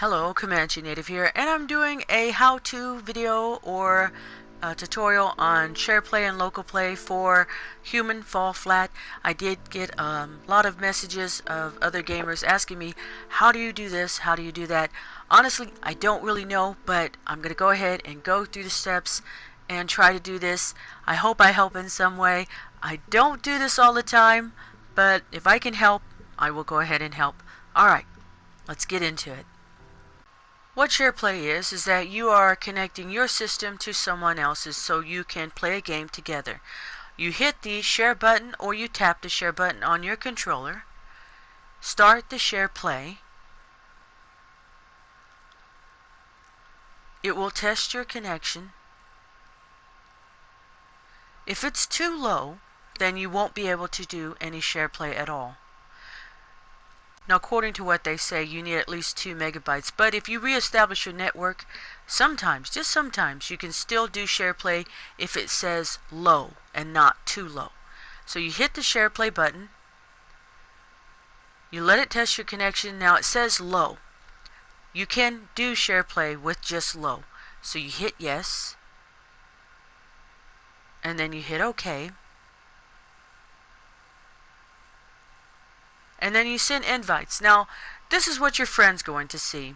Hello, Comanche Native here, and I'm doing a how-to video or a tutorial on share play and local play for Human Fall Flat. I did get a lot of messages of other gamers asking me, how do you do this, how do you do that? Honestly, I don't really know, but I'm going to go ahead and go through the steps and try to do this. I hope I help in some way. I don't do this all the time, but if I can help, I will go ahead and help. Alright, let's get into it. What share play is that you are connecting your system to someone else's so you can play a game together. You hit the share button or you tap the share button on your controller, start the share play. It will test your connection. If it's too low, then you won't be able to do any share play at all. Now, according to what they say, you need at least 2 megabytes. But if you reestablish your network, sometimes, just sometimes, you can still do share play if it says low and not too low. So you hit the share play button. You let it test your connection. Now it says low. You can do share play with just low. So you hit yes. And then you hit OK. And then you send invites. Now, this is what your friend's going to see.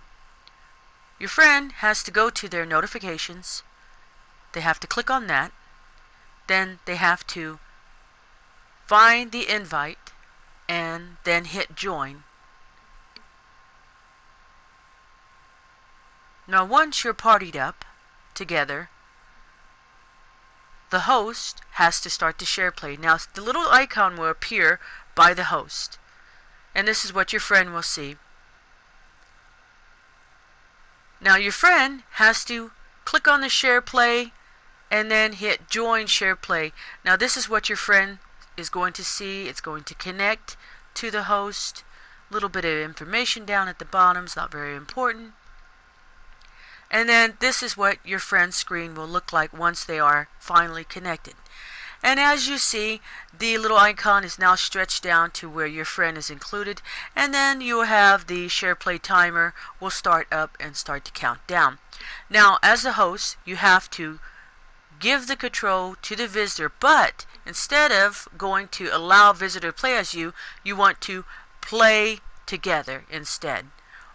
Your friend has to go to their notifications. They have to click on that. Then they have to find the invite and then hit join. Now, once you're partied up together, the host has to start the share play. Now, the little icon will appear by the host. And this is what your friend will see. Now your friend has to click on the share play and then hit join share play. Now this is what your friend is going to see. It's going to connect to the host. A little bit of information down at the bottom. It's not very important. And then this is what your friend's screen will look like once they are finally connected. And as you see, the little icon is now stretched down to where your friend is included, and then you will have the share play timer will start up and start to count down. Now, as the host, you have to give the control to the visitor, but instead of going to allow visitor to play as you, you want to play together instead.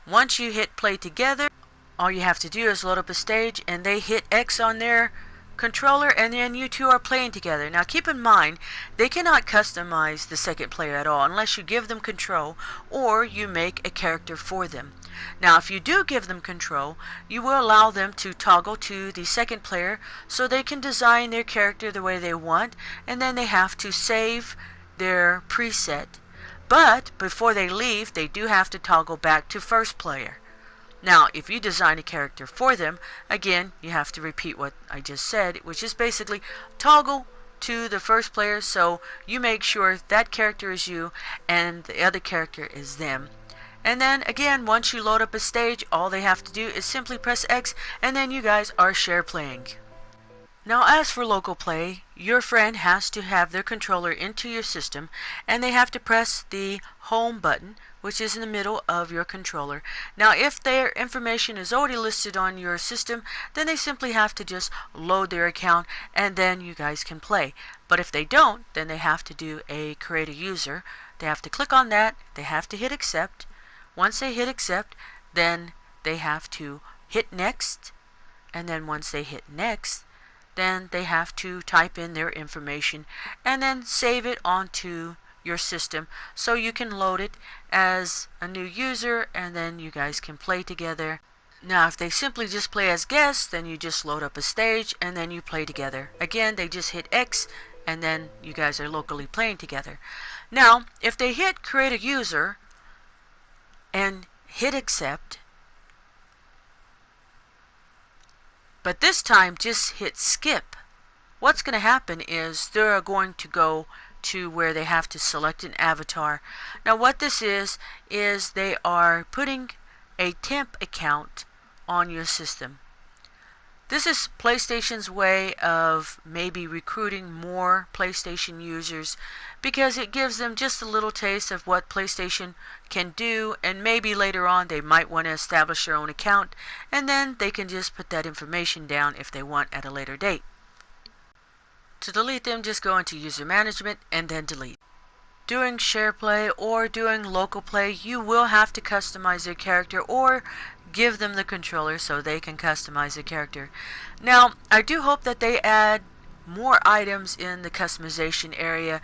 Once you hit play together, all you have to do is load up a stage, and they hit X on their controller, and then you two are playing together. Now keep in mind, they cannot customize the second player at all unless you give them control or you make a character for them. Now if you do give them control, you will allow them to toggle to the second player so they can design their character the way they want, and then they have to save their preset. But before they leave, they do have to toggle back to first player. Now, if you design a character for them, again, you have to repeat what I just said, which is basically toggle to the first player, so you make sure that character is you and the other character is them. And then, again, once you load up a stage, all they have to do is simply press X, and then you guys are share playing. Now, as for local play, your friend has to have their controller into your system, and they have to press the home button, which is in the middle of your controller. Now, if their information is already listed on your system, then they simply have to just load their account, and then you guys can play. But if they don't, then they have to do a create a user. They have to click on that. They have to hit accept. Once they hit accept, then they have to hit next. And then once they hit next, then they have to type in their information and then save it onto your system so you can load it as a new user, and then you guys can play together. Now if they simply just play as guests, then you just load up a stage and then you play together. Again, they just hit X and then you guys are locally playing together. Now if they hit create a user and hit accept, but this time just hit skip, what's going to happen is they're going to go to where they have to select an avatar. Now what this is they are putting a temp account on your system. This is PlayStation's way of maybe recruiting more PlayStation users because it gives them just a little taste of what PlayStation can do, and maybe later on they might want to establish their own account, and then they can just put that information down if they want at a later date. To delete them, just go into user management and then delete. Doing share play or doing local play, you will have to customize your character or give them the controller so they can customize the character. Now, I do hope that they add more items in the customization area.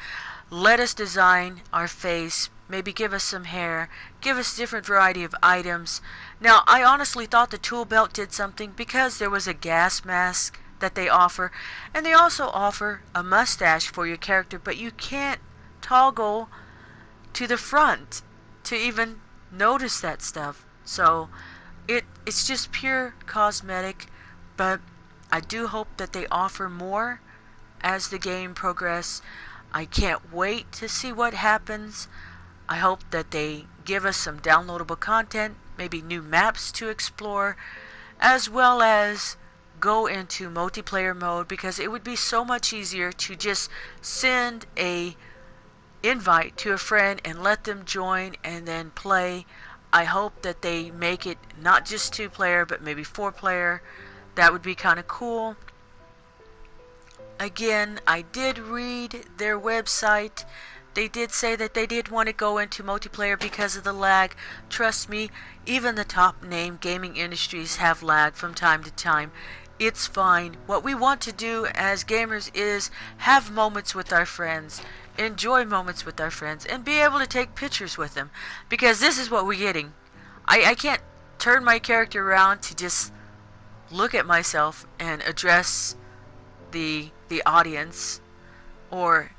Let us design our face, maybe give us some hair, give us a different variety of items. Now, I honestly thought the tool belt did something because there was a gas mask that they offer, and they also offer a mustache for your character, but you can't toggle to the front to even notice that stuff. So it's just pure cosmetic, but I do hope that they offer more as the game progresses. I can't wait to see what happens. I hope that they give us some downloadable content, maybe new maps to explore, as well as go into multiplayer mode, because it would be so much easier to just send a invite to a friend and let them join and then play. I hope that they make it not just 2-player but maybe 4-player. That would be kind of cool. Again, I did read their website. They did say that they did want to go into multiplayer because of the lag. Trust me, even the top name gaming industries have lag from time to time. It's fine. What we want to do as gamers is have moments with our friends, enjoy moments with our friends, and be able to take pictures with them. Because this is what we're getting. I can't turn my character around to just look at myself and address the audience, or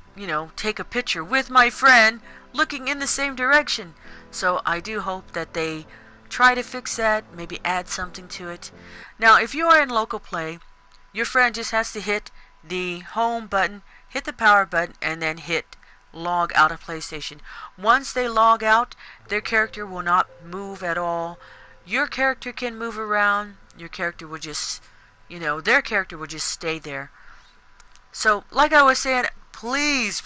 take a picture with my friend looking in the same direction. So I do hope that they try to fix that, maybe add something to it. Now, if you are in local play, your friend just has to hit the home button, hit the power button, and then hit log out of PlayStation. Once they log out, their character will not move at all. Your character can move around. Your character will just, their character will just stay there. So, like I was saying, please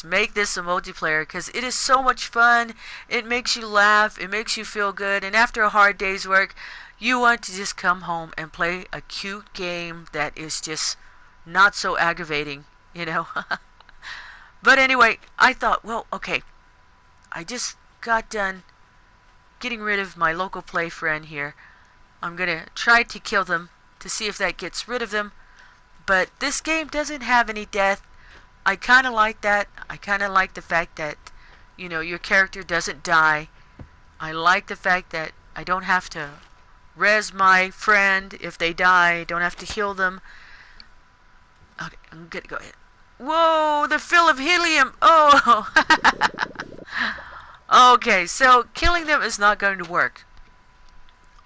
make this a multiplayer, because it is so much fun. It makes you laugh, it makes you feel good, and after a hard day's work, you want to just come home and play a cute game that is just not so aggravating, But anyway, I thought, well, okay, I just got done getting rid of my local play friend here. I'm going to try to kill them to see if that gets rid of them. But this game doesn't have any death. I kind of like that. I kind of like the fact that, your character doesn't die. I like the fact that I don't have to res my friend if they die. Don't have to heal them. Okay, I'm going to go ahead. Whoa, the fill of helium. Oh. Okay, so killing them is not going to work.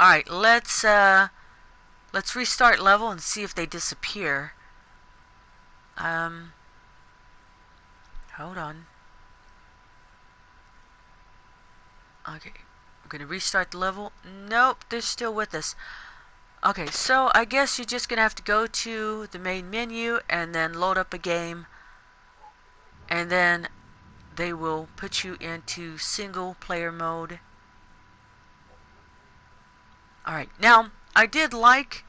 Alright, let's restart level and see if they disappear. Hold on. Okay, I'm gonna restart the level. Nope, they're still with us. Okay, so I guess you're just gonna have to go to the main menu and then load up a game, and then they will put you into single player mode. Alright, now I did like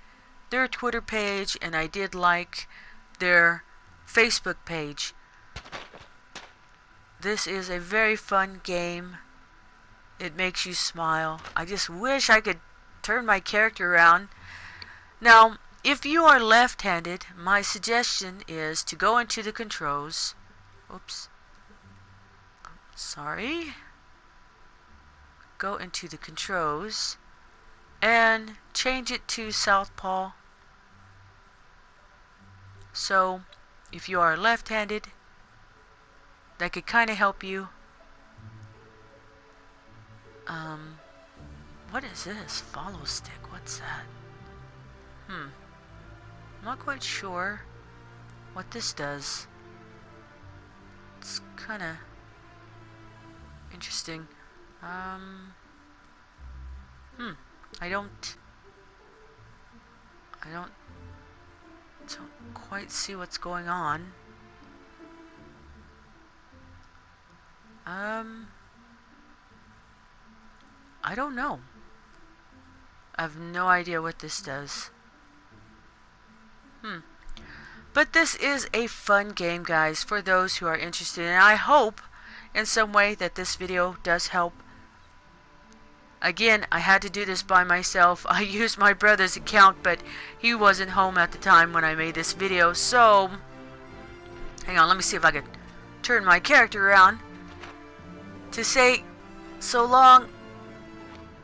their Twitter page and I did like their Facebook page. This is a very fun game. It makes you smile. I just wish I could turn my character around. Now, if you are left-handed, my suggestion is to go into the controls. Oops. Sorry. Go into the controls and change it to southpaw. So, if you are left-handed, that could kind of help you. What is this? Follow stick. What's that? I'm not quite sure what this does. It's kind of interesting. I don't Don't quite see what's going on. I don't know. I have no idea what this does. But this is a fun game, guys, for those who are interested. And I hope in some way that this video does help. Again, I had to do this by myself. I used my brother's account, but he wasn't home at the time when I made this video. So, hang on, let me see if I can turn my character around to say so long.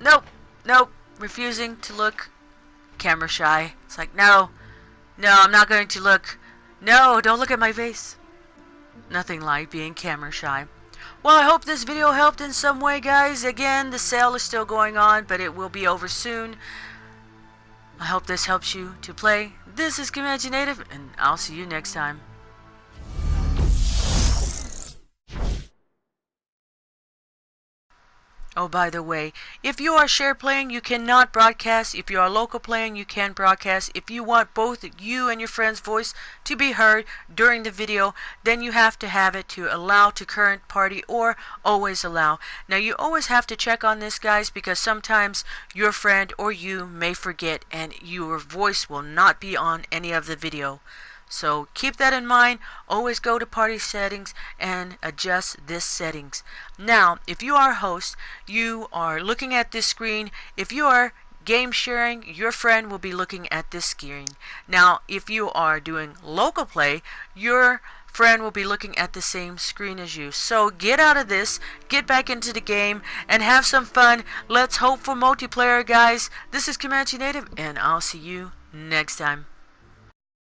Nope, nope, refusing to look camera shy. It's like, no, I'm not going to look. No, don't look at my face. Nothing like being camera shy. Well, I hope this video helped in some way, guys. Again, the sale is still going on, but it will be over soon. I hope this helps you to play. This is Imaginative, and I'll see you next time. Oh, by the way, if you are share playing, you cannot broadcast. If you are local playing, you can broadcast. If you want both you and your friend's voice to be heard during the video, then you have to have it to allow to current party or always allow. Now, you always have to check on this, guys, because sometimes your friend or you may forget and your voice will not be on any of the video. So keep that in mind. Always go to party settings and adjust this settings. Now, if you are a host, you are looking at this screen. If you are game sharing, your friend will be looking at this screen. Now, if you are doing local play, your friend will be looking at the same screen as you. So get out of this, get back into the game, and have some fun. Let's hope for multiplayer, guys. This is Comanche Native, and I'll see you next time.